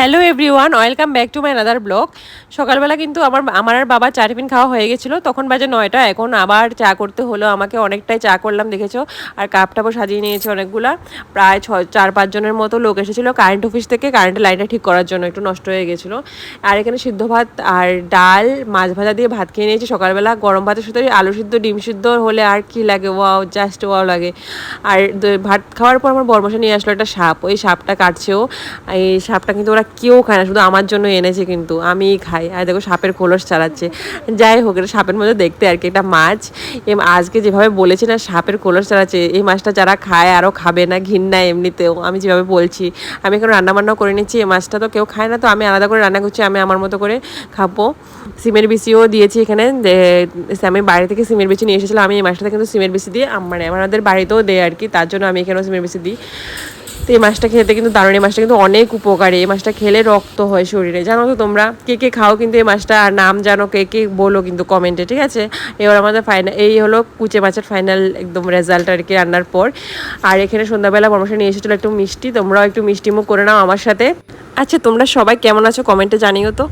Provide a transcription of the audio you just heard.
Hello everyone, welcome back to my another blog. সকালবেলা কিন্তু আমার আর বাবা চা টিফিন খাওয়া হয়ে গেছিলো, তখন বাজে 9টা। এখন আবার চা করতে হলো আমাকে, অনেকটাই চা করলাম দেখেছো। আর কাপ টাপও সাজিয়ে নিয়েছি অনেকগুলা, প্রায় 4-5 জনের মতো লোক এসেছিলো কারেন্ট অফিস থেকে, কারেন্টের লাইনটা ঠিক করার জন্য, একটু নষ্ট হয়ে গেছিলো। আর এখানে সিদ্ধ ভাত আর ডাল, মাছ ভাজা দিয়ে ভাত খেয়ে নিয়েছি সকালবেলা। গরম ভাতের সাথে আলু সিদ্ধ, ডিম সিদ্ধ হলে আর কি লাগে, ওয়াও, জাস্ট ওয়াও লাগে। আর ভাত খাওয়ার পর আমার বরমশাই নিয়ে আসলো একটা সাপ, ওই সাপটা কাটছেও। এই সাপটা কিন্তু ওরা কেউ খায় না, শুধু আমার জন্য এনেছে, কিন্তু আমিই খাই। আর দেখো সাপের খোলস চালাচ্ছে। যাই হোক, এটা সাপের মধ্যে দেখতে আর কি, এটা মাছ। আজকে যেভাবে বলেছি না সাপের খোলস চালাচ্ছে, এই মাছটা যারা খায় আরও খাবে না, ঘিন্নায় এমনিতেও, আমি যেভাবে বলছি। আমি এখন রান্নাবান্না করে নিচ্ছি, এই মাছটা তো কেউ খায় না, তো আমি আলাদা করে রান্না করছি, আমি আমার মতো করে খাবো। সিমের বিচিও দিয়েছি এখানে, আমি বাড়ি থেকে সিমের বিচি নিয়ে এসেছিলাম। আমি এই মাছটাতে কিন্তু সিমের বিচি দিয়ে মানে আমাদের বাড়িতেও দেয় আর কি, তার জন্য আমি এখানেও সিমের বিচি দিই। তো এই মাছটা খেতে কিন্তু দারুণ, এই মাছটা কিন্তু অনেক উপকারী, এই মাছটা খেলে রক্ত হয় শরীরে, জানো তো তোমরা কে কে খাও কিন্তু এই মাছটা, আর নাম জানো কে কে বলো কিন্তু কমেন্টে, ঠিক আছে। এবার আমাদের ফাইনাল এই হলো কুচে মাছের ফাইনাল একদম রেজাল্ট আর কি রান্নার পর। আর এখানে সন্ধ্যাবেলা পরামর্শ নিয়ে এসেছিলো একটু মিষ্টি, তোমরাও একটু মিষ্টি মুখ করে নাও আমার সাথে। আচ্ছা, তোমরা সবাই কেমন আছো কমেন্টে জানিও তো।